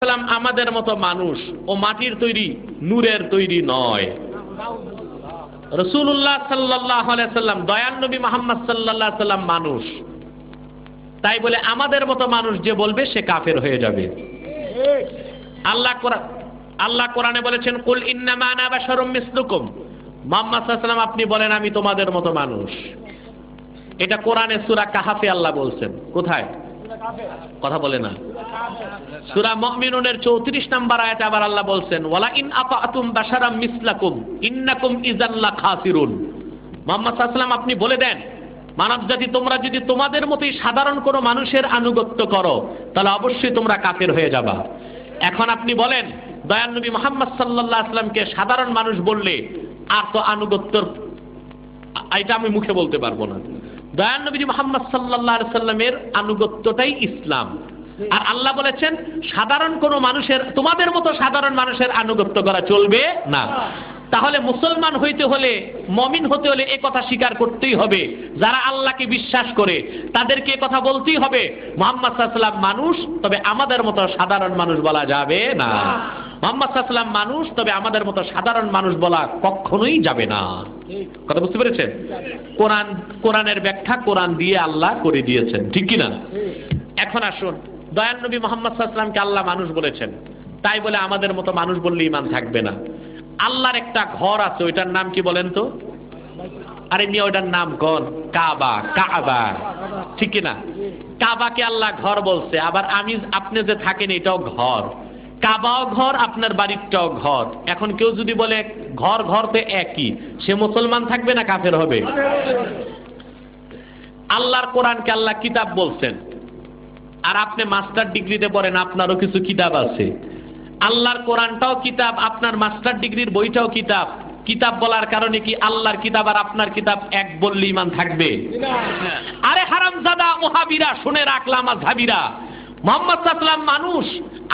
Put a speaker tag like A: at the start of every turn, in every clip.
A: সাল্লাম আমাদের মতো মানুষ, ও মাটির তৈরি, নূরের তৈরি নয়। রাসূলুল্লাহ সাল্লাল্লাহু আলাইহি সাল্লাম, দয়াল নবী মুহাম্মদ সাল্লাল্লাহু আলাইহি সাল্লাম মানুষ, তাই বলে আমাদের মতো মানুষ যে বলবে সে কাফের হয়ে যাবে। আল্লাহ কোরআনে বলেছেন, কুল ইন্নামা আনা বাশারুম মিসলুকুম, মুহাম্মদ সাল্লাল্লাহু আলাইহি সাল্লাম আপনি বলেন আমি তোমাদের মতো মানুষ। এটা কোরআনে সূরা কাহাফে আল্লাহ বলছেন। কোথায়? কথা বলে না। সূরা মুমিনুনের 34 নম্বর আয়াতে আবার আল্লাহ বলছেন, ওয়ালা ইন আতাতুম বাশারাম মিসলাকুম ইন্নাকুম ইযান লা খাসিরুন। মুহাম্মদ সাল্লাল্লাহু আলাইহি সাল্লাম আপনি বলে দেন, মানব জাতি তোমরা যদি তোমাদের মতোই সাধারণ কোনো মানুষের আনুগত্য করো তাহলে অবশ্যই তোমরা কাফের হয়ে যাবা। এখন আপনি বলেন, দয়াল নবী মুহাম্মদ সাল্লাল্লাহু আলাইহি সাল্লামকে সাধারণ মানুষ বললে আর তো আনুগত্যর, এটা আমি মুখে বলতে পারবো না। দয়াল নবী মুহাম্মদ সাল্লাল্লাহু আলাইহি সাল্লামের আনুগত্যটাই ইসলাম। আর আল্লাহ বলেছেন সাধারণ কোন মানুষের, তোমাদের মতো সাধারণ মানুষের আনুগত্য করা চলবে না। তাহলে মুসলমান হইতে হলে, মুমিন হতে হলে এই কথা স্বীকার করতেই হবে, যারা আল্লাহকে বিশ্বাস করে তাদেরকে এই কথা বলতেই হবে, মুহাম্মদ সাল্লাল্লাহু আলাইহি সাল্লাম মানুষ, তবে আমাদের মতো সাধারণ মানুষ বলা যাবে না। মুহাম্মদ সাল্লাল্লাহু আলাইহি সাল্লাম মানুষ, তবে আমাদের মতো সাধারণ মানুষ বলা কখনোই যাবে না। কথা বুঝতে পেরেছেন? কোরআনের ব্যাখ্যা কোরআন দিয়ে আল্লাহ করে দিয়েছেন, ঠিক কি না? এখন আসুন, দয়াল নবী মুহাম্মদ সাল্লাল্লাহু আলাইহি সাল্লামকে আল্লাহ মানুষ বলেছেন, তাই বলে আমাদের মতো মানুষ বললে ঈমান থাকবে না। আল্লাহর একটা ঘর আছে, ওইটার নাম কি বলেন তো? আরে মিয়া, ওইটার নাম কোন? কাবা। কাবা, ঠিক কি না? কাবাকে আল্লাহ ঘর বলছে, আবার আপনি যে থাকেন এটাও ঘর। কাবাও ঘর, আপনার বাড়িটাও ঘর। এখন কেউ যদি বলে ঘর ঘর তো একই, সে মুসলমান থাকবে না কাফের হবে? আল্লাহর কোরআনকে আল্লাহ কিতাব বলছেন, আর আপনি মাস্টার ডিগ্রিতে পড়েন, আপনারও কিছু কিতাব আছে। আল্লাহর কোরআনটাও কিতাব, আপনার মাস্টার ডিগ্রির বইটাও কিতাব। কিতাব বলার কারণে কি আল্লাহর কিতাব আর আপনার কিতাব এক বললে ঈমান থাকবে? আরে হারামজাদা ওহাবিরা, শুনে রাখলাম আযহাবিরা, মুহাম্মদ সাল্লাল্লাহু আলাইহি সাল্লাম মানুষ,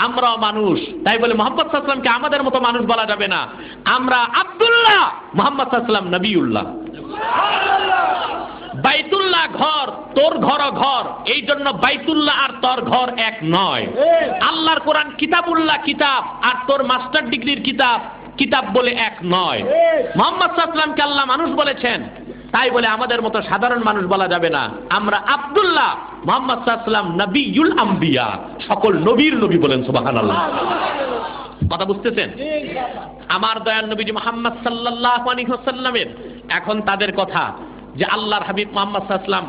A: আমরাও মানুষ, তাই বলে মুহাম্মদ সাল্লাল্লাহু আলাইহি সাল্লামকে আমাদের মতো মানুষ বলা যাবে না। আমরা আব্দুল্লাহ, মুহাম্মদ সাল্লাল্লাহু আলাইহি সাল্লাম নবিউল্লাহ। বাইতুল্লাহ ঘর, তোর ঘরও ঘর, এই জন্য বাইতুল্লাহ আর তোর ঘর এক নয়। আল্লাহর কোরআন কিতাবুল্লাহ কিতাব, আর তোর মাস্টার ডিগ্রির কিতাব কিতাব বলে এক নয়। মুহাম্মদ সাল্লাল্লাহু আলাইহি সাল্লামকে আল্লাহ মানুষ বলেছেন, তাই বলে আমাদের মতো সাধারণ মানুষ বলা যাবে না। আমরা আব্দুল্লাহ, মুহাম্মদ সাল্লাল্লাহু আলাইহি সাল্লাম নবিয়ুল আম্বিয়া, সকল নবীর নবী বলেন সুবহানাল্লাহ। কথা বুঝতেছেন? আমার দয়াল নবী মুহাম্মদ সাল্লাল্লাহু আলাইহি ওয়াসাল্লামের এখন তাদের কথা যে আল্লাহর হাবিব মুহাম্মদ সাল্লাল্লাহু আলাইহি ওয়াসাল্লাম,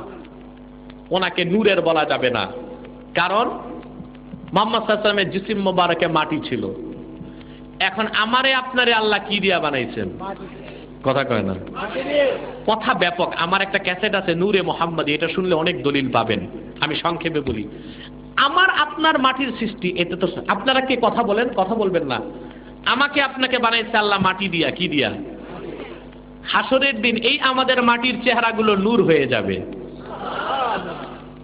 A: ওনাকে নূরের বলা যাবে না, কারণ মুহাম্মদ সাল্লাল্লাহু আলাইহি ওয়াসাল্লামের জিসিম মোবারকে মাটি ছিল। এখন আমারে আপনারে আল্লাহ কি দিয়া বানাইছেন? কথা কয় না, কথা ব্যাপক। আমার একটা ক্যাসেট আছে নূরে মুহাম্মদী, এটা শুনলে অনেক দলিল পাবেন। আমি সংক্ষেপে বলি, আমার আপনার মাটির সৃষ্টি, এটা তো আপনারা কি কথা বলেন? কথা বলবেন না। আমাকে আপনাকে বানাইছে আল্লাহ মাটি দিয়া, কি দিয়া? হাসরের দিন এই আমাদের মাটির চেহারাগুলো নূর হয়ে যাবে,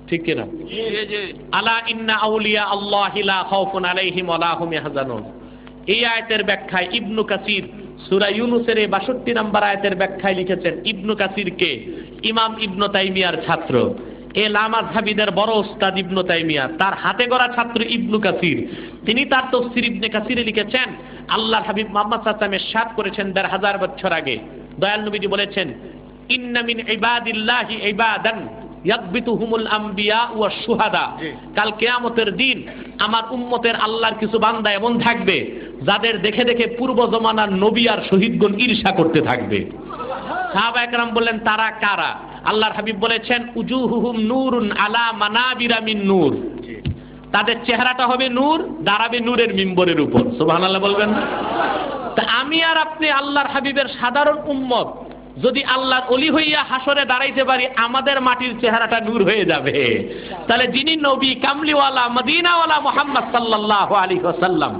A: ঠিক কিনা? আলা ইন্না আউলিয়া আল্লাহি লা খাউফুন আলাইহিম ওয়া লা হুম ইয়াহজানুন। এই আয়াতের ব্যাখ্যায় ইবনু কাসির সূরা ইউনূসের 62 নম্বর আয়াতের ব্যাখ্যায় লিখেছেন, ইবনু কাসিরকে ইমাম ইবনু তাইমিয়ার ছাত্র, এ লামাযহাবীদের বড় ওস্তাদ ইবনু তাইমিয়া, তার হাতে গড়া ছাত্র ইবনু কাসির, তিনি তার তাফসীর ইবনে কাসিরে লিখেছেন, আল্লাহর হাবিব মুহাম্মদ সাল্লাল্লাহু আলাইহি ওয়াসাল্লাম ইরশাদ করেছেন ১৫০০ বছর আগে, দয়াল নবীজি বলেছেন, ইন্না মিন ইবাদিল্লাহি ইবাদান ইয়াকবিতুহুমুল আম্বিয়া ওয়াশ শুহাদা। কাল কিয়ামতের দিন আমার উম্মতের আল্লাহর কিছু বান্দা এমন থাকবে যাদের দেখে দেখে পূর্ব জমানার নবী আর শহীদগণ ঈর্ষা করতে থাকবে। সাহাবা একরাম বললেন, তারা কারা? আল্লাহর হাবিব বলেছেন, উজুহুহুম নূরুন আলা মানাবিরা মিন নূর। তাদের চেহারাটা হবে নূর, দাঁড়াবে নূরের মিম্বরের উপর। সুবহানাল্লাহ বলবেন না? তা আমি আর আপনি আল্লাহর হাবিবের সাধারণ উম্মত যদি আল্লাহর ওলি হইয়া হাসরে দাঁড়াইতে পারি, আমাদের মাটির চেহারাটা নূর হয়ে যাবে। তাহলে যিনি নবী কামলিওয়ালা মদিনাওয়ালা মুহাম্মদ সাল্লাল্লাহু আলাইহি ওয়াসাল্লাম,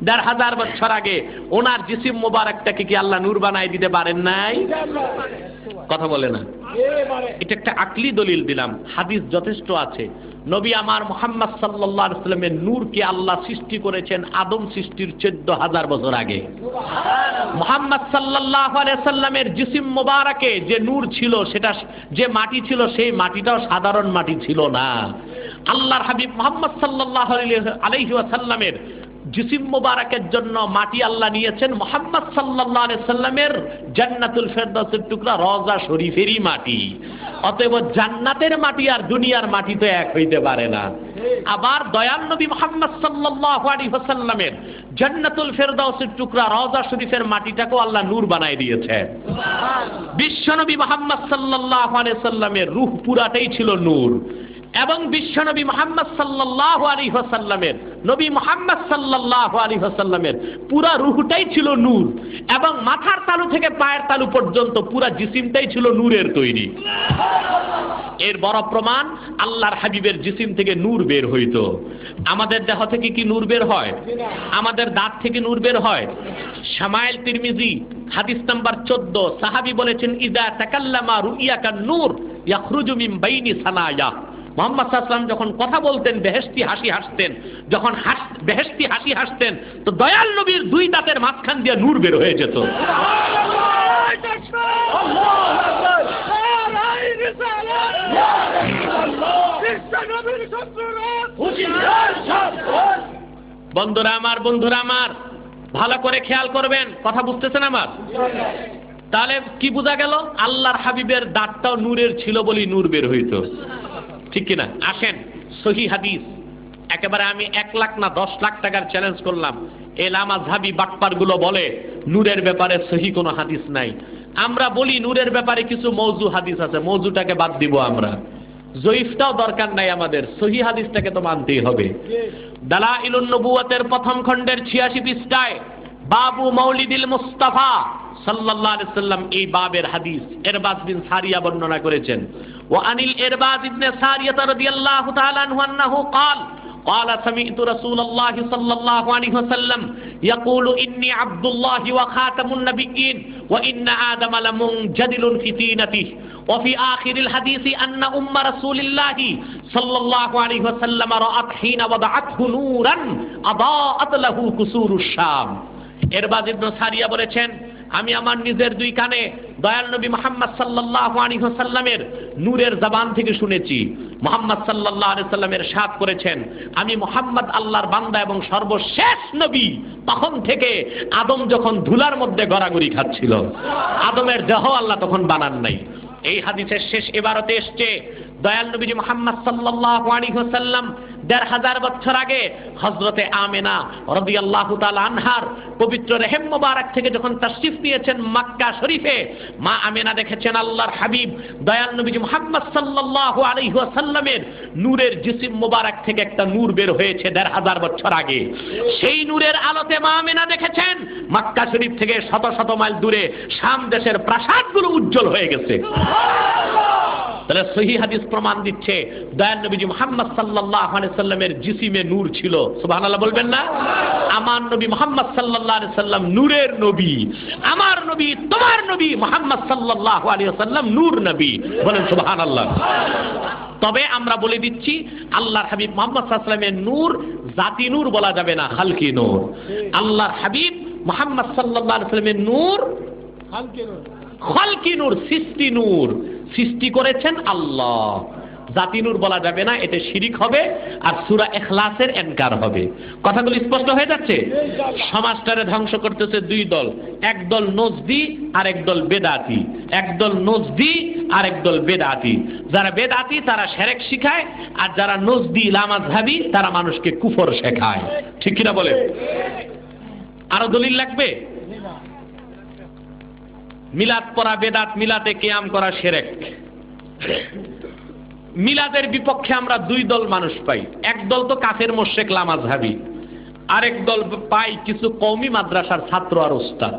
A: ১৫০০ বছর আগে ওনার জিসিম মোবারকটাকে কি আল্লাহ নূর বানাই দিতে পারেন নাই? কথা বলে না। এটা একটা আকলি দলিল দিলাম, হাদিস যথেষ্ট আছে। নবী আমার মুহাম্মদ সাল্লাল্লাহু আলাইহি ওয়াসাল্লামের নূরকে আল্লাহ সৃষ্টি করেছেন আদম সৃষ্টির ১৪,০০০ বছর আগে। মুহাম্মদ সাল্লাল্লাহু আলাইহি ওয়াসাল্লামের জিসিম মোবারকে যে নূর ছিল, সেটা যে মাটি ছিল, সেই মাটিটাও সাধারণ মাটি ছিল না। আল্লাহর হাবিব মুহাম্মদ সাল্লাল্লাহু আলাইহি ওয়াসাল্লামের জিসিম মোবারকের জন্য মাটি আল্লাহ নিয়েছেন মুহাম্মদ সাল্লাল্লাহু আলাইহি সাল্লামের জান্নাতুল ফেরদাউসের টুকরা রওজা শরীফেরই মাটি। অতএব জান্নাতের মাটি আর দুনিয়ার মাটি তো এক হইতে পারে না। আবার দয়াল নবী মুহাম্মদ সাল্লাল্লাহু আলাইহি ওয়াসাল্লামের জান্নাতুল ফেরদাউসের টুকরা রওজা শরীফের মাটিটাকেও আল্লাহ নূর বানাই দিয়েছে। বিশ্বনবী মুহাম্মদ সাল্লাল্লাহু আলাইহি সাল্লামের রূহ পুরাটাই ছিল নূর, এবং বিশ্বনবী মুহাম্মদ সাল্লাল্লাহু আলাইহি ওয়াসাল্লামের নবী মুহাম্মদ সাল্লাল্লাহু আলাইহি ওয়াসাল্লামের পুরা রূহটাই ছিল নূর, এবং মাথার তালু থেকে পায়ের তালু পর্যন্ত পুরা জিসিমটাই ছিল নূরের তৈরি। এর বড় প্রমাণ আল্লাহর হাবিবের জিসিম থেকে নূর বের হইতো। আমাদের দেহ থেকে কি নূর বের হয়? আমাদের দাঁত থেকে নূর বের হয়? শামাইল তিরমিজি হাদিস নাম্বার 14, সাহাবী বলেছেন ইযা তাকাল্লামা রুইয়াকা নূর ইয়াখরুজু মিন বাইনি সানায়া। মুহাম্মদ সাল্লাল্লাহু আলাইহি ওয়াসাল্লাম যখন কথা বলতেন বেহেশতি হাসি হাসতেন, যখন বেহেশতি হাসি হাসতেন তো দয়াল নবীর দুই দাঁতের মাঝখান দিয়ে নূর বের হয়ে যেত। বন্ধুরা আমার ভালো করে খেয়াল করবেন, কথা বুঝতেছেন আমার? তাহলে কি বোঝা গেল? আল্লাহর হাবিবের দাঁতটাও নূরের ছিল বলেই নূর বের হইতো, ঠিক কিনা? আসেন সহিহ হাদিস, একেবারে আমি 1 লাখ না 10 লাখ টাকার চ্যালেঞ্জ করলাম, এই লামাযহাবী বাটপার গুলো বলে নূরের ব্যাপারে সহিহ কোনো হাদিস নাই। আমরা বলি নূরের ব্যাপারে কিছু মওযু হাদিস আছে, মওযুটাকে বাদ দিব আমরা, জয়ীফটাও দরকার নাই আমাদের, সহিহ হাদিসটাকে তো মানতেই হবে। দালাইলুন নবুওয়াতের প্রথম খণ্ডের 86 পৃষ্ঠায় বাবু মাউলিদিল মুস্তাফা সাল্লাল্লাহু আলাইহি সাল্লাম এই বাবের হাদিস ইরবাদ বিন সারিয়া বর্ণনা করেছেন। ওয়া আনিল ইরবাদ ইবনে সারিয়া রাদিয়াল্লাহু তাআলা আনহু আন্নাহু قال قال سمعت رسول الله صلى الله عليه وسلم يقول إني عبد الله وخاتم النبيين وإن آدم لمنجدل في طينته وفي آخر الحديث أن أم رسول الله صلى الله عليه وسلم رأت حين وضعته نورا أضاءت له كسور الشام। ইরবাদ ইবনে সারিয়া বলেছেন আমি আমার নিজের দুই কানে দয়াল নবী মুহাম্মদ সাল্লাল্লাহু আলাইহি ওয়াসাল্লামের নূরের জবান থেকে শুনেছি। মুহাম্মদ সাল্লাল্লাহু আলাইহি ওয়াসাল্লামের সাথ করেছেন আমি মুহাম্মদ আল্লাহর বান্দা এবং সর্বশেষ নবী, তখন থেকে আদম যখন ধুলার মধ্যে গড়াগড়ি খাচ্ছিল, আদমের দেহ আল্লাহ তখন বানান নাই। এই হাদিসের শেষ ইবারতে এসেছে দয়াল নবী মুহাম্মদ সাল্লাল্লাহু আলাইহি ওয়াসাল্লাম ১৫০০ বছর আগে হযরতে আমেনা রাদিয়াল্লাহু তাআলা আনহার পবিত্র রেহেম মোবারক থেকে যখন তাশরিফ নিয়েছেন মক্কা শরীফে, মা আমেনা দেখেছেন আল্লাহর হাবিব দয়াল নবী মুহাম্মদ সাল্লাল্লাহু আলাইহি ওয়াসাল্লামের নূরের জিসিম মোবারক থেকে একটা নূর বের হয়েছে ১৫০০ বছর আগে। সেই নূরের আলোতে মা আমেনা দেখেছেন মক্কা শরীফ থেকে শত শত মাইল দূরে শাম দেশের প্রাসাদগুলো উজ্জ্বল হয়ে গেছে। তাহলে সহিহ হাদিস প্রমাণ দিচ্ছে দয়াল নবী মুহাম্মদ সাল্লাল্লাহু আলাইহি সাল্লামের জিসিমে নূর ছিল। সুবহানাল্লাহ বলবেন না? আমার নবী মুহাম্মদ সাল্লাল্লাহু আলাইহি সাল্লাম নূরের নবী, আমার নবী তোমার নবী মুহাম্মদ সাল্লাল্লাহু আলাইহি সাল্লাম নূর নবী, বলেন সুবহানাল্লাহ। তবে আমরা বলে দিচ্ছি আল্লাহর হাবিব মুহাম্মদ সাল্লাল্লাহু আলাইহি সাল্লামের নূর জাতি নূর বলা যাবে না, খালকি নূর। আল্লাহর হাবিব মুহাম্মদ সাল্লাল্লাহু আলাইহি সাল্লামের নূর খালকি নূর, সৃষ্টি নূর, সৃষ্টি করেছেন আল্লাহ। জাতি নূর বলা যাবে না, এতে শিরিক হবে আর সূরা ইখলাসের ইনকার হবে। কথাগুলো স্পষ্ট হয়ে যাচ্ছে? সমাজটারে ধ্বংস করতেছে দুই দল, এক দল নজদি আর এক দল বেদাতি, এক দল নজদি আর এক দল বেদাতি। যারা বেদাতি তারা শিরক শিখায়, আর যারা নজদি লামাযহাবী তারা মানুষকে কুফর শেখায়, ঠিক কিনা বলে? আরো দলিল লাগবে? মিলাদ পড়া বেদাত, মিলাদে কিয়াম করা শিরক। মিলাদের বিপক্ষে আমরা দুই দল মানুষ পাই, এক দল তো কাফের মুশরিক লামাযহাবী, আরেক দল পাই কিছু কওমি মাদ্রাসার ছাত্র আর ওস্তাদ।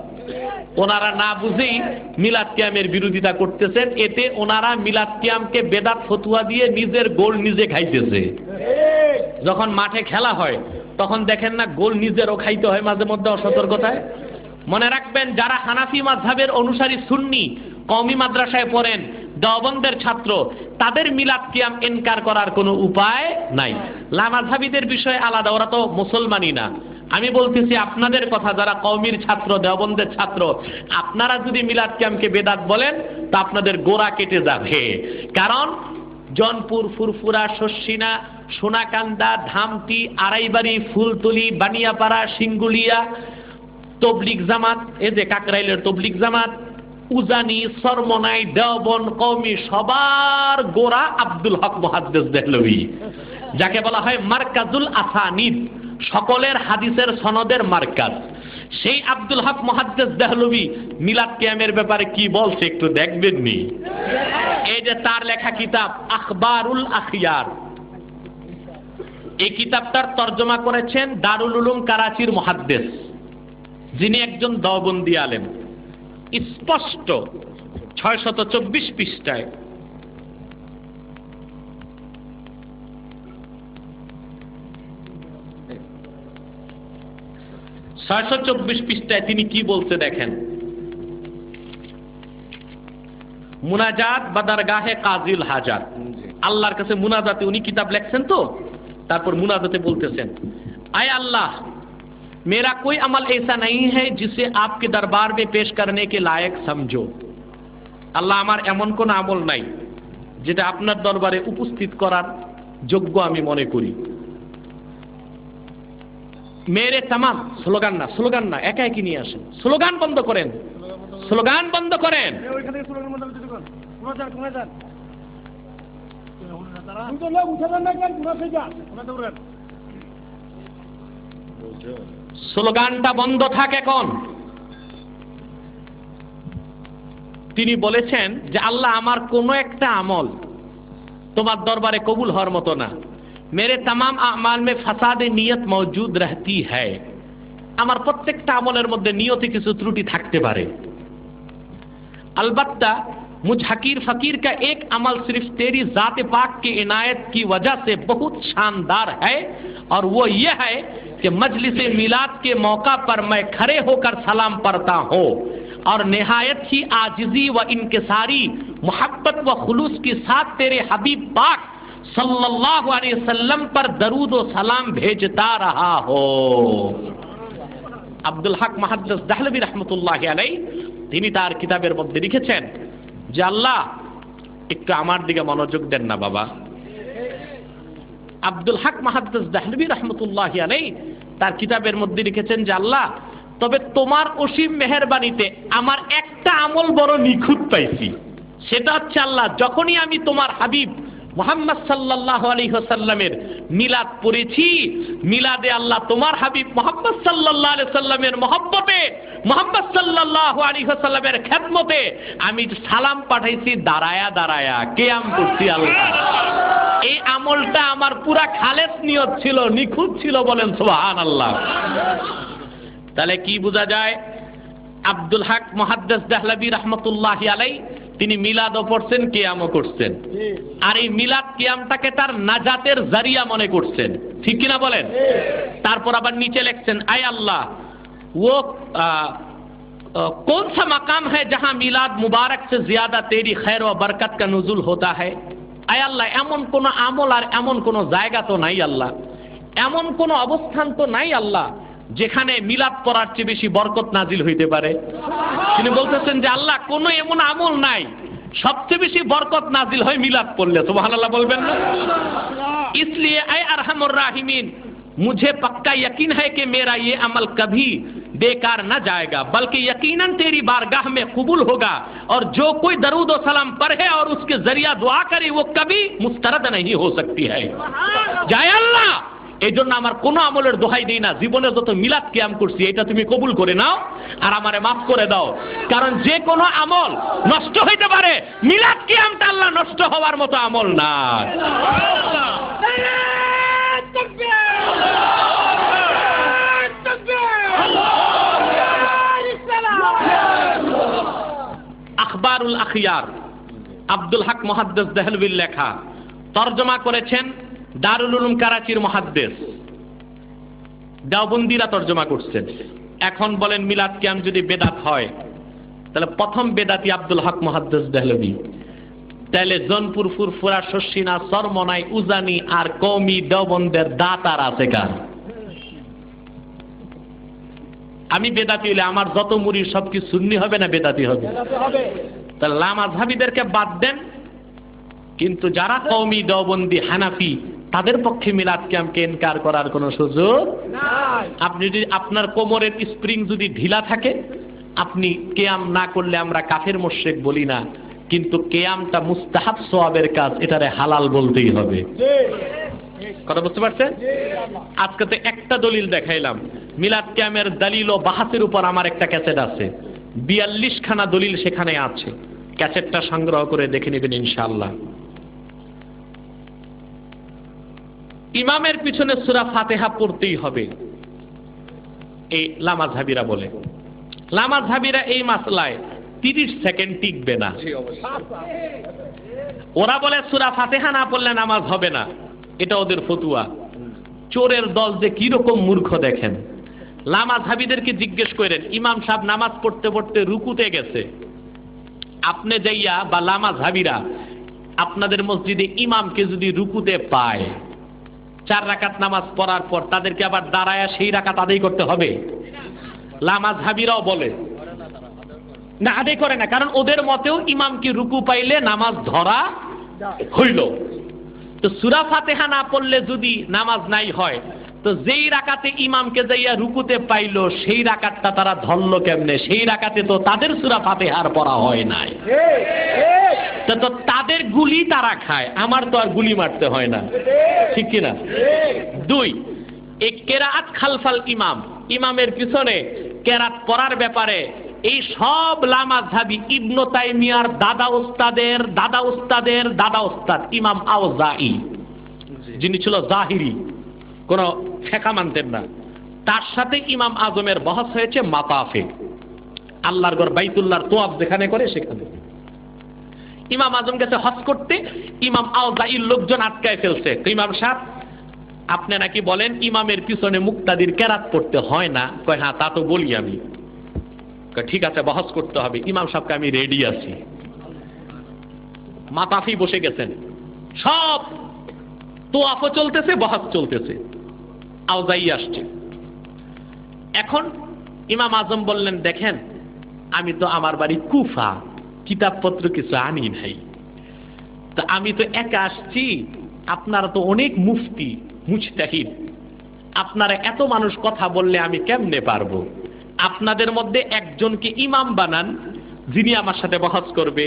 A: ওনারা না বুঝেই মিলাদ কিয়ামের বিরোধিতা করতেছেন, এতে ওনারা মিলাদ কিয়ামকে বেদাত ফতুয়া দিয়ে নিজের গোল নিজে খাইতেছে। যখন মাঠে খেলা হয় তখন দেখেন না গোল নিজেরও খাইতে হয় মাঝে মধ্যে অসতর্কতায়। মনে রাখবেন যারা হানাফি মাযহাবের অনুসারী সুন্নি কওমি মাদ্রাসায় পড়েন, দেওবন্দের ছাত্র, তাদের মিলাদ কিয়াম ইনকার করার কোনো উপায় নাই। লামাযহাবীদের বিষয় আলাদা, ওরা তো মুসলমানই না। আমি বলতেছি আপনাদের কথা, যারা কওমির ছাত্র, দেওবন্দের ছাত্র, আপনারা যদি মিলাদ কিয়ামকে বেদাত বলেন তা আপনাদের গোড়া কেটে যাবে। কারণ জনপুর, ফুরফুরা, শস্যিনা, সোনাকান্দা, ধামটি, আড়াইবাড়ি, ফুলতলি, বানিয়াপাড়া, সিঙ্গুলিয়া, তবলিগ জামাত, এই যে কাকরাইলের তবলিগ জামাত, উজানি, সরমনাই, দেওবন্দ, কওমি, সবার গোড়া আব্দুল হক মুহাদ্দিস দেহলভী, যাকে বলা হয় মারকাজুল আসানিদ, সকলের হাদিসের সনদের মার্কাজ। সেই আব্দুল হক মুহাদ্দিস দেহলভী মিলাদ কিয়ামের ব্যাপারে কি বলছে একটু দেখবেন নি। এই যে তার লেখা কিতাব আখবারুল আখিয়ার, এই কিতাবটার তর্জমা করেছেন দারুল উলুম করাচির মুহাদ্দিস, যিনি একজন দেওবন্দি আলেম। স্পষ্ট 624 পৃষ্ঠায় 624 পৃষ্ঠায় তিনি কি বলতে দেখেন। মুনাজাত বাদারগাহে কাজিল হাজাত, আল্লাহর কাছে মুনাজাতে উনি কিতাব লেখছেন তো, তারপর মুনাজাতে বলতেছেন, আয় আল্লাহ, मेरा कोई अमल ऐसा नहीं है जिसे आपके दरबार में पेश करने के लायक समझो। আল্লাহ, আমার এমন কোন আমল নাই যেটা আপনার দরবারে উপস্থিত করার যোগ্য আমি মনে করি। মেরে তামাম স্লোগান না একা একই নিয়ে আসেন, স্লোগান বন্ধ করেন, স্লোগান বন্ধ করেন। স্লোগানটা বন্ধ থাক এখন। তিনি বলেছেন যে আল্লাহ, আমার কোন একটা আমল তোমার দরবারে কবুল হওয়ার মতো না। मेरे तमाम आमाल में फसाद नियत मौजूद रहती है, আমার প্রত্যেকটা আমলের মধ্যে নিয়তে কিছু ত্রুটি থাকতে পারে। अलबत्ता मुझ हकीर फकीर का एक अमल सिर्फ तेरी जात पाक की इनायत की वजह से बहुत शानदार है, और वो ये है कि मजलिस मिलाद के मौका पर मैं खड़े होकर सलाम पढ़ता हूँ और निहायत ही आजिजी व इनकिसारी मोहब्बत व खुलूस के साथ तेरे हबीब पाक सल्लल्लाहु अलैहि वसल्लम पर दरूद व सलाम भेजता रहा हो। আব্দুল হক মুহাদ্দিস দেহলভী রাহমাতুল্লাহি আলাইহি তিনি তার কিতাবের মধ্যে লিখেছেন যে আল্লাহ, একটু আমার দিকে মনোযোগ দেন না বাবা। আব্দুল হক মুহাদ্দিস দেহলভী রাহমাতুল্লাহি আলাইহি তার কিতাবের মধ্যে লিখেছেন যে আল্লাহ, তবে তোমার অসীম মেহেরবানিতে আমার একটা আমল বড় নিখুঁত পাইছি। সেটা হচ্ছে আল্লাহ, যখনই আমি তোমার হাবিব মুহাম্মদ সাল্লাল্লাহু আলাইহি ওয়াসাল্লামের মিলাদ পড়েছি, মিলাদে আল্লাহ তোমার হাবিব মুহাম্মদ সাল্লাল্লাহু আলাইহি ওয়াসাল্লামের মহব্বতে, মুহাম্মদ সাল্লাল্লাহু আলাইহি ওয়াসাল্লামের খেদমতে আমি সালাম পাঠাইছি দাঁড়ায়া দাঁড়ায়া, কিয়াম করছি আল্লাহ। এই আমলটা আমার পুরা খালেস নিয়ত ছিল, নিখুঁত ছিল, বলেন সুবহানাল্লাহ। তাহলে কি বোঝা যায়? আব্দুল হক মুহাদ্দিস দেহলভী রাহমাতুল্লাহি আলাইহি তিনি মিলাদও পড়ছেন, কিয়ামও করছেন, আর এই মিলাদ কিয়ামটাকে তার নাজাতের জারিয়া মনে করছেন, ঠিক কিনা বলেন? তারপর আবার নিচে লিখছেন, আয় আল্লাহ, वो कौन सा मकाम है जहां मिलाद मुबारक से ज्यादा तेरी खैर व बरकत का नुजुल होता है। আয় আল্লাহ, এমন কোন আমল আর এমন কোন জায়গা তো নাই আল্লাহ, এমন কোন অবস্থান তো নাই আল্লাহ যেখানে মিলাদ পড়ার চেয়ে বেশি বরকত নাজিল হইতে পারে। তিনি বলতেছেন যে আল্লাহ, কোন এমন আমল নাই সবচেয়ে বেশি বরকত নাজিল হয় মিলাদ পড়লে। সুবহানাল্লাহ বলবেন না? इसलिए ऐ अरहमुर राहिमीन, मुझे पक्का यकीन है कि मेरा ये अमल कभी बेकार न जाएगा, बल्कि यकीनन तेरी बारगाह में कबूल होगा, और जो कोई दरूद व सलाम पढ़े और उसके जरिया दुआ करे वो कभी मुस्तरद नहीं हो सकती है। जय अल्लाह, এই জন্য আমার কোনো আমলের দোহাই দেই না, জীবনে যত মিলাদ কিয়াম করছি এটা তুমি কবুল করে নাও আর আমারে মাফ করে দাও, কারণ যে কোনো আমল নষ্ট হইতে পারে, মিলাদ কিয়ামটা আল্লাহ নষ্ট হওয়ার মতো আমল না। আখবারুল আখিয়ার আব্দুল হক মুহাদ্দিস দেহলভীর লেখা, তরজমা করেছেন দারুল উলুম করাচির মুহাদ্দিস, দেওবন্দিরা তরজমা করছেন। এখন বলেন মিলাদ কিয়াম যদি বেদাত হয়, তাহলে প্রথম বেদাতি আব্দুল হক মুহাদ্দিস দেহলভী, তাহলে জনপুর, ফুরফুরা, শস্যিনা, সরমনাই, উজানি আর কওমি দেওবন্দের দাতার আছে কার? আমি বেদাতি হইলে আমার যত মুরিদ সব কি সুন্নি হবে না বেদাতি হবে? তাহলে লামাযহাবীদেরকে বাদ দেন, কিন্তু যারা কওমি দেওবন্দি হানাফি তাদের পক্ষে মিলাদ কিয়ামকে ইনকার করার কোনো সুযোগ নাই। আপনি যদি আপনার কোমরের স্প্রিং যদি ঢিলা থাকে, আপনি কিয়াম না করলে আমরা কাফের মুশরিক বলি না, কিন্তু কিয়ামটা মুস্তাহাব সওয়াবের কাজ, এটারে হালাল বলতেই হবে। কথা বুঝতে পারছেন? আজকে তো একটা দলিল দেখাইলাম, মিলাদ কিয়ামের দলিল ও বাহাসের উপর আমার একটা ক্যাসেট আছে, 42 খানা দলিল সেখানে আছে, ক্যাসেটটা সংগ্রহ করে দেখে নেবেন ইনশাআল্লাহ। ইমামের পিছনে সূরা ফাতিহা পড়তেই হবে, এই লামাযহাবীরা বলে। লামাযহাবীরা এই মাসলায় 30 সেকেন্ড টিকবে না। ওরা বলে সূরা ফাতিহা না পড়লে নামাজ হবে না, এটা ওদের ফতুয়া। চোরের দল যে কি রকম মূর্খ দেখেন। লামাযহাবীদেরকে জিজ্ঞেস করেন, ইমাম সাহেব নামাজ পড়তে পড়তে রুকুতে গেছে, আপনি যাইয়া বা লামাযহাবীরা আপনাদের মসজিদে ইমামকে যদি রুকুতে পায়, 4 রাকাত নামাজ পড়ার পর তাদেরকে আবার দাঁড়ায়া সেই রাকাত আদায় করতে হবে? লামাযহাবীরাও বলে না, আদায় করে না, কারণ ওদের মতেও ইমামকে রুকু পাইলে নামাজ ধরা হইল। তো সূরা ফাতিহা না পড়লে যদি নামাজ নাই হয়, তো যেই রাকাতে ইমামকে যাইয়া রুকুতে পাইলো সেই রাকাতটা তারা ধরলো কেমনে? সেই রাকাতে তো তাদের সূরা ফাতিহার পড়া হয় নাই। তো তাদের গুলি তারা খায়, আমার তো আর গুলি মারতে হয় না, ঠিক কিনা? 2, এই কেরাআত খালফাল ইমাম, ইমামের পিছনে কেরাত পড়ার ব্যাপারে এই সব লামাযহাবী ইবনে তাইমিয়ার দাদা উস্তাদের দাদা উস্তাদের দাদা উস্তাদ ইমাম আওজাঈ, যিনি ছিল জাহিরি, কোন ফেকা মানতেন না, তার সাথে ইমাম আজমের বহস হয়েছে মাতাফে, আল্লাহর ঘর বাইতুল্লাহর তোয়াফ যেখানে করে সেখানে। ইমাম আজম গেছে হজ করতে, ইমাম আওজাঈর লোকজন আটকায় ফেলছে। ইমাম সাহেব আপনি নাকি বলেন ইমামের পিছনে মুক্তাদির কেরাত পড়তে হয় না? কয় হ্যাঁ, তা তো বলি আমি। ঠিক আছে, বহস করতে হবে, ইমাম সাহেবকে আমি রেডি আছি। মাতাফি বসে গেছেন, সব তোয়াফও চলতেছে, বহস চলতেছে, আওজাঈ আসছে। এখন ইমাম আজম বললেন, দেখেন আমি তো আমার বাড়ি কুফা, কিতাবপত্র কিছু আনি নাই, তা আমি তো একা আসছি, আপনারা তো অনেক মুফতি মুজতাহিদ, আপনারা এত মানুষ কথা বললে আমি কেমনে পারবো? আপনাদের মধ্যে একজনকে ইমাম বানান, যিনি আমার সাথে বহস করবে,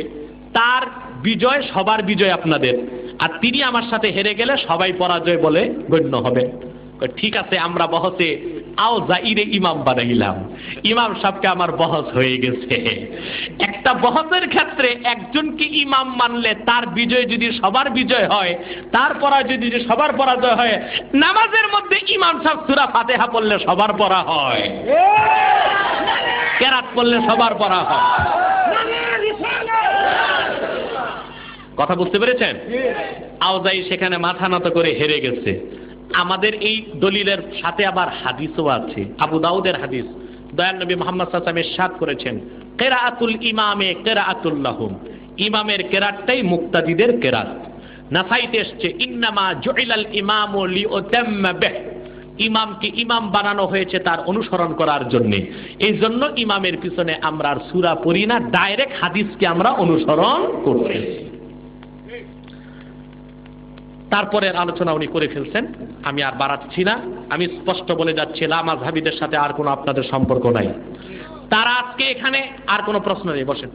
A: তার বিজয় সবার বিজয় আপনাদের, আর তিনি আমার সাথে হেরে গেলে সবাই পরাজয় বলে গণ্য হবে। ঠিক আছে, আমরা বহসে আওজাঈরে ইমাম বানাইলাম, ইমাম সাহেবকে আমার বহস হয়ে গেছে। একটা বহসের ক্ষেত্রে একজনকে ইমাম মানলে তার বিজয় যদি সবার বিজয় হয়, তার পরাজয় যদি সবার পরাজয় হয়, নামাজের মধ্যে ইমাম সাহেব সূরা ফাতিহা পড়লে সবার পড়া হয়, কেরাত পড়লে সবার পড়া হয়। কথা বুঝতে পেরেছেন? আওজাঈ সেখানে মাথা নত করে হেরে গেছে। আমাদের এই দলিলের সাথে আবার হাদিসও আছে, আবু দাউদের হাদিস। দয়াল নবী মুহাম্মদ সাল্লাল্লাহু আলাইহি ওয়াসাল্লাম ইরশাদ করেছেন, কিরাআতুল ইমামে কিরাআতুল লাহুম, ইমামের কেরাতটাই মুক্তাদিদের কেরাত। নাসাইতে এসেছে, ইন্নামা জুইলাল ইমামু লিউতাম্মা বিহ, ইমামকে ইমাম বানানো হয়েছে তার অনুসরণ করার জন্য। এই জন্য ইমামের পিছনে আমরা আর সূরা পড়ি না, ডাইরেক্ট হাদিসকে আমরা অনুসরণ করতেছি। তারপরের আলোচনা উনি করে ফেলছেন, আমি আর বাড়াচ্ছি না। আমি স্পষ্ট বলে যাচ্ছি, লামাযহাবীদের সাথে আর কোনো আপনাদের সম্পর্ক নাই। তারা আজকে এখানে আর কোনো প্রশ্ন নেই, বসেন।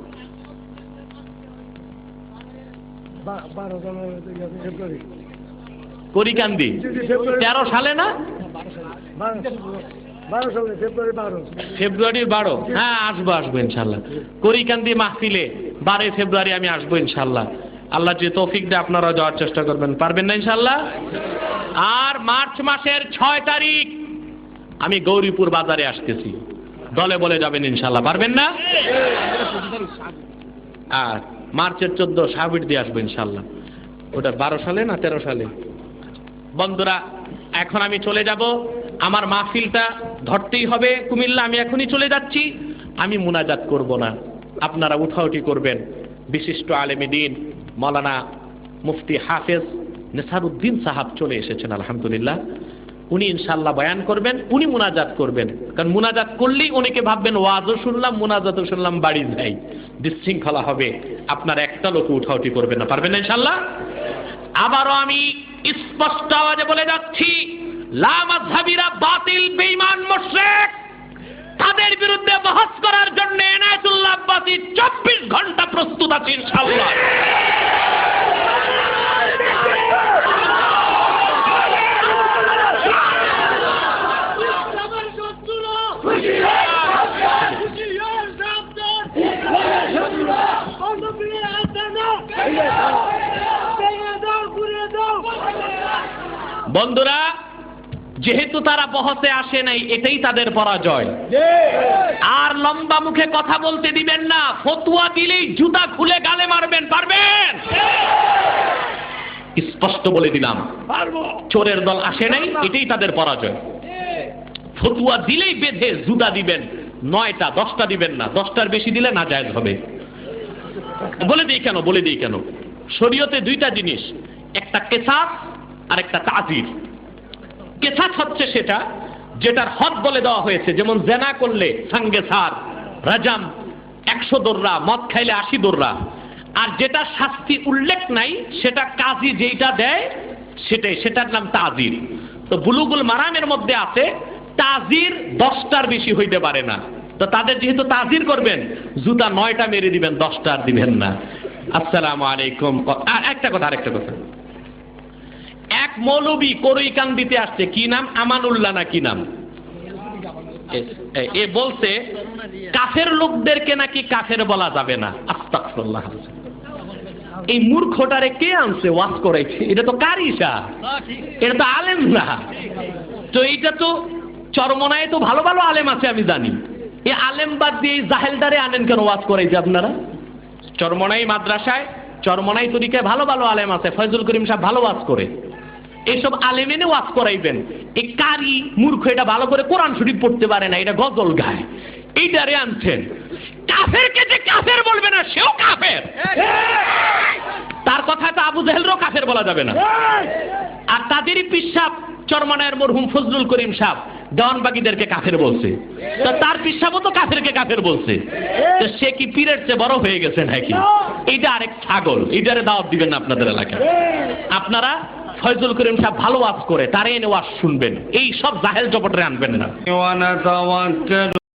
A: করিকান্দি 13 সালে না, ফেব্রুয়ারি 12। হ্যাঁ, আসবো ইনশাল্লাহ। করিকান্দি মাহফিলে 12 ফেব্রুয়ারি আমি আসবো ইনশাল্লাহ। আল্লাহ যে তৌফিক দেয় আপনারা যাওয়ার চেষ্টা করবেন, পারবেন না ইনশাল্লাহ? আর মার্চ মাসের 6 তারিখ আমি গৌরীপুর বাজারে আসতেছি, দলে বলে যাবেন ইনশাল্লাহ, পারবেন না? আর মার্চের 14 সাবিট দিয়ে আসবো ইনশাল্লাহ। ওটা 12 সালে না 13 সালে? বন্ধুরা, এখন আমি চলে যাব, আমার মাহফিলটা ধরতেই হবে কুমিল্লা। আমি এখনই চলে যাচ্ছি, আমি মুনাজাত করব না, আপনারা উঠাউঠি করবেন। বিশিষ্ট আলেমে দ্বীন মাওলানা মুফতি হাফেজ নেসারউদ্দিন সাহাব চলে এসেছেন আলহামদুলিল্লাহ। উনি ইনশাআল্লাহ বয়ান করবেন, উনি মুনাজাত করবেন। কারণ মুনাজাত করলেই অনেকে ভাববেন ওয়াজও শুনলাম মুনাজাতও শুনলাম, বাড়ি যাই, বিশৃঙ্খলা হবে। আপনারা একটা একটা লোক উঠাউঠি করবে না, পারবেন না ইনশাআল্লাহ। আবারও আমি স্পষ্ট আওয়াজে বলে যাচ্ছি, লা মাযহাবিরা বাতিল বেঈমান মুশরিক, তাদের বিরুদ্ধে বহস করার জন্য এনায়েতুল্লাহ আব্বাসী 24 ঘন্টা প্রস্তুত আছে ইনশাআল্লাহ। বন্ধুরা, যেহেতু তারা বহসে আসে নাই, এটাই তাদের পরাজয়। আর লম্বা মুখে কথা বলতে দিবেন না, ফতোয়া দিলেই জুতা খুলে গালে মারবেন, পারবেন? স্পষ্ট বলে দিলাম, চোরের দল আসে নাই, এটাই তাদের পরাজয়। ফতোয়া দিলেই বেঁধে জুতা দিবেন, 9টা 10টা দিবেন না, 10টার বেশি দিলে নাজায়েজ হবে। বলে দিই কেন, শরীয়তে 2টা জিনিস, একটা কিসাস আর একটা তাজির। কিসাস হচ্ছে সেটা যেটার হদ বলে দেওয়া হয়েছে, যেমন জেনা করলে সঙ্গে সার, রাজাম 100 দোররা, মদ খাইলে 80 দোররা। আর যেটা শাস্তি উল্লেখ নাই, সেটা কাজী যেটা দেয় সেটার নাম তাজির। তো বুলুগুল মারামের মধ্যে আছে তাজির 10টার বেশি হইতে পারে না। তো তাদের যেহেতু তাজির করবেন, জুতা 9টা মেরে দিবেন, 10টার দিবেন না। আসসালামু আলাইকুম। আরেকটা কথা, এক মৌলবী করইকান দিতে আসছে, কি নাম, আমানুল্লাহ না কি নাম, এ বলছে কাফের লোকদেরকে নাকি কাফের বলা যাবে না। আস্তাগফিরুল্লাহ। এই মূর্খটারে কে আনছে ওয়াজ করাইছে? এটা তো কারিশা, এটা তো আলেম না। তো এইটা তো চরমনায় তো ভালো ভালো আলেম আছে আমি জানি, এই আলেম বাদ দিয়ে জাহেলদারে আনেন কেন ওয়াজ করাইছে আপনারা? চরমনাই মাদ্রাসায়, চরমনাই তরিকায় ভালো ভালো আলেম আছে, ফয়জুল করিম সাহেব ভালো ওয়াজ করে, এইসব আলেম এনে ওয়াজ করাইবেন। এই কারি মূর্খ, এটা ভালো করে কোরআন শরীফ পড়তে পারে না, এটা গজল গায়, এইটারে আনছেন। কাফেরকে যে কাফের বলবে না, সেও কাফের। তার কথা তো আবু জাহেলরও কাফের বলা যাবে না। আর তাদেরই পিসাব চরমনায়ের মরহুম ফজলুল করিম সাহেব দেওয়ানবাগীদেরকে কাফের বলছে, তো তার পিসাবও তো কাফেরকে কাফের বলছে। তো সে কি পীরের চেয়ে বড় হয়ে গেছে নাকি? এইটা আরেক ছাগল, এইটারে দাওয়াত দিবেন না আপনাদের এলাকায়। আপনারা ফয়জুল করিম সাহেব ভালো ওয়াজ করে, তারে এনে ওয়াজ শুনবেন, এই সব জাহেল জপটরে আনবেন না।